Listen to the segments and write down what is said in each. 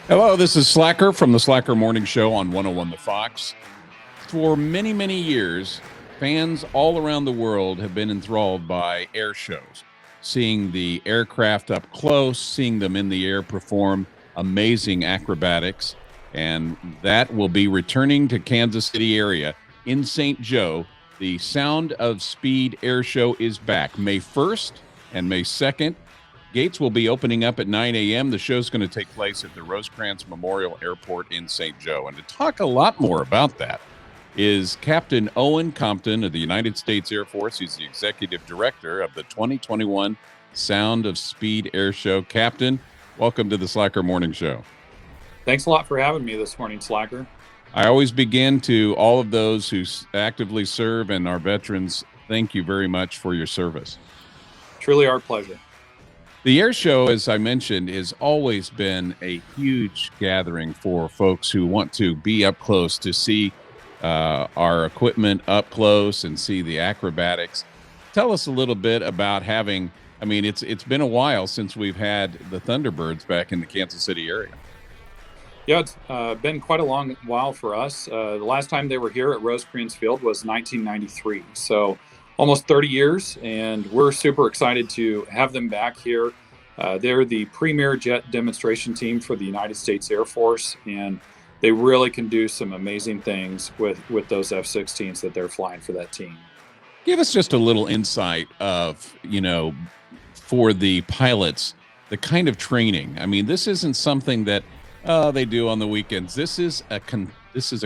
Hello, this is Slacker from the Slacker Morning Show on 101 The Fox. For many, many years, fans all around the world have been enthralled by air shows, seeing the aircraft up close, seeing them in the air perform amazing acrobatics. And that will be returning to Kansas City area in St. Joe. The Sound of Speed Air Show is back May 1st and May 2nd. Gates will be opening up at 9 a.m. The show's going to take place at the Rosecrans Memorial Airport in St. Joe. And to talk a lot more about that is Captain Owen Compton of the United States Air Force. He's the executive director of the 2021 Sound of Speed Air Show. Captain, welcome to the Slacker Morning Show. Thanks a lot for having me this morning, Slacker. I always begin to all of those who actively serve and our veterans, thank you very much for your service. Truly our pleasure. The air show, as I mentioned, has always been a huge gathering for folks who want to be up close to see our equipment up close and see the acrobatics. Tell us a little bit about having, it's been a while since we've had the Thunderbirds back in the Kansas City area. Yeah, it's been quite a long while for us. The last time they were here at Rosecrans Field was 1993. So almost 30 years, and we're super excited to have them back here. They're the premier jet demonstration team for the United States Air Force, and they really can do some amazing things with those F-16s that they're flying for that team. Give us just a little insight of, for the pilots, the kind of training. I mean, this isn't something that they do on the weekends. This is a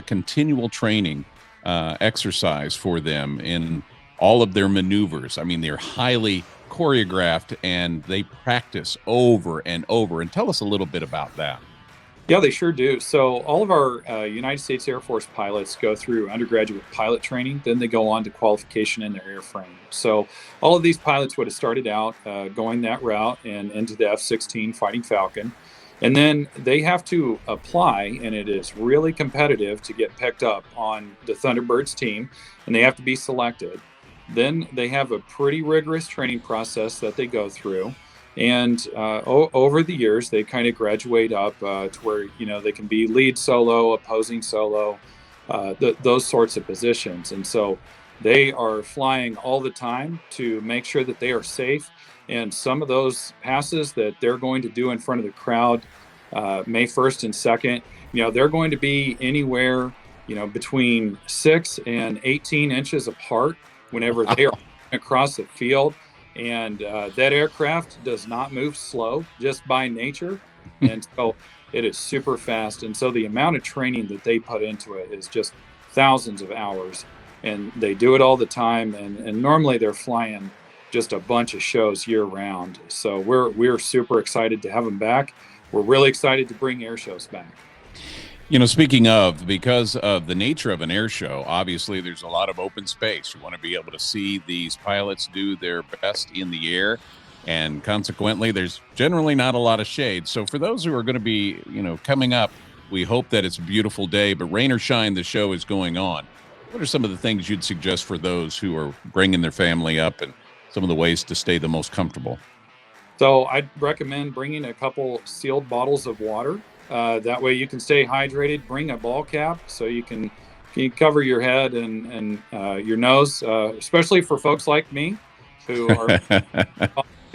continual training exercise for them in all of their maneuvers. I mean, they're highly choreographed and they practice over and over. And tell us a little bit about that. Yeah, they sure do. So all of our United States Air Force pilots go through undergraduate pilot training. Then they go on to qualification in their airframe. So all of these pilots would have started out going that route and into the F-16 Fighting Falcon. And then they have to apply, and it is really competitive to get picked up on the Thunderbirds team, and they have to be selected. Then they have a pretty rigorous training process that they go through. And over the years, they kind of graduate up to where, they can be lead solo, opposing solo, those sorts of positions. And so they are flying all the time to make sure that they are safe. And some of those passes that they're going to do in front of the crowd May 1st and 2nd, they're going to be anywhere, between 6 and 18 inches apart whenever they are across the field. And that aircraft does not move slow just by nature. And so it is super fast. And so the amount of training that they put into it is just thousands of hours. And they do it all the time. And normally they're flying just a bunch of shows year round. So we're super excited to have them back. We're really excited to bring air shows back. Speaking of, because of the nature of an air show, obviously there's a lot of open space. You want to be able to see these pilots do their best in the air, and consequently, there's generally not a lot of shade. So for those who are going to be, coming up, we hope that it's a beautiful day, but rain or shine, the show is going on. What are some of the things you'd suggest for those who are bringing their family up and some of the ways to stay the most comfortable? So I'd recommend bringing a couple sealed bottles of water. That way you can stay hydrated. Bring a ball cap so you can cover your head and your nose, especially for folks like me who are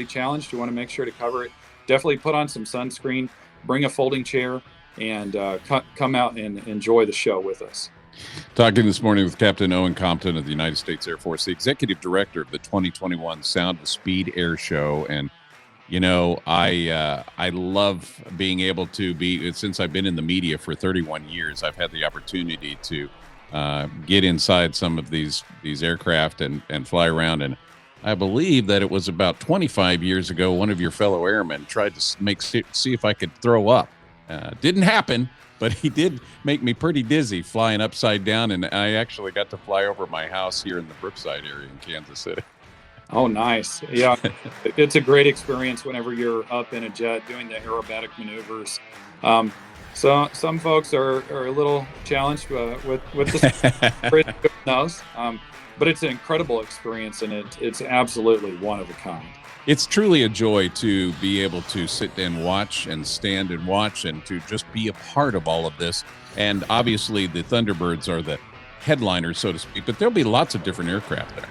challenged. You want to make sure to cover it. Definitely put on some sunscreen, bring a folding chair, and come out and enjoy the show with us. Talking this morning with Captain Owen Compton of the United States Air Force, the executive director of the 2021 Sound of Speed Air Show. And I love being able to be, since I've been in the media for 31 years, I've had the opportunity to get inside some of these aircraft and fly around. And I believe that it was about 25 years ago, one of your fellow airmen tried to see if I could throw up. Didn't happen, but he did make me pretty dizzy flying upside down. And I actually got to fly over my house here in the Brookside area in Kansas City. Oh, nice. Yeah, it's a great experience whenever you're up in a jet doing the aerobatic maneuvers. So some folks are a little challenged with the nose, but it's an incredible experience, and it's absolutely one of a kind. It's truly a joy to be able to sit and watch and stand and watch and to just be a part of all of this. And obviously, the Thunderbirds are the headliners, so to speak, but there'll be lots of different aircraft there.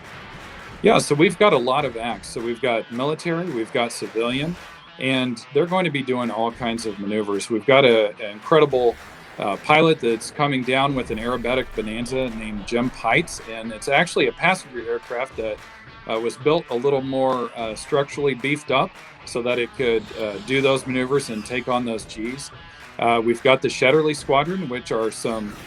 Yeah, so we've got a lot of acts. So we've got military, we've got civilian, and they're going to be doing all kinds of maneuvers. We've got an incredible pilot that's coming down with an aerobatic Bonanza named Jim Pites, and it's actually a passenger aircraft that was built a little more structurally beefed up so that it could do those maneuvers and take on those Gs. We've got the Shetterly Squadron, which are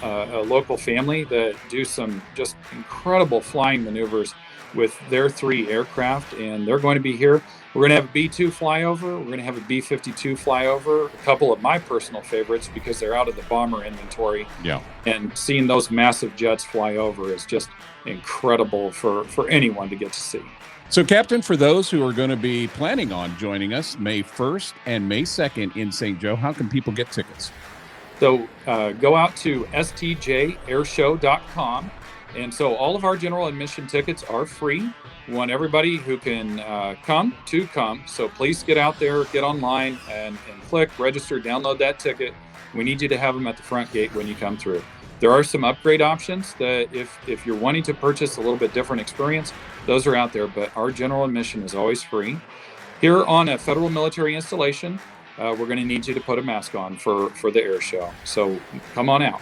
a local family that do some just incredible flying maneuvers with their 3 aircraft, and they're going to be here. We're going to have a B-2 flyover. We're going to have a B-52 flyover, a couple of my personal favorites because they're out of the bomber inventory. Yeah. And seeing those massive jets fly over is just incredible for anyone to get to see. So, Captain, for those who are going to be planning on joining us May 1st and May 2nd in St. Joe, how can people get tickets? So go out to stjairshow.com. And so all of our general admission tickets are free. We want everybody who can come to come. So please get out there, get online, and click, register, download that ticket. We need you to have them at the front gate when you come through. There are some upgrade options that if you're wanting to purchase a little bit different experience, those are out there. But our general admission is always free. Here on a federal military installation, we're going to need you to put a mask on for the air show. So come on out.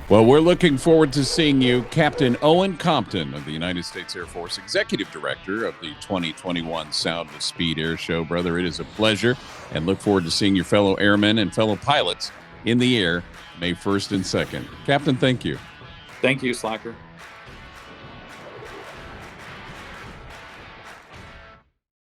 Well, we're looking forward to seeing you, Captain Owen Compton of the United States Air Force, Executive Director of the 2021 Sound of Speed Air Show. Brother, it is a pleasure, and look forward to seeing your fellow airmen and fellow pilots in the air May 1st and 2nd. Captain, thank you. Thank you, Slacker.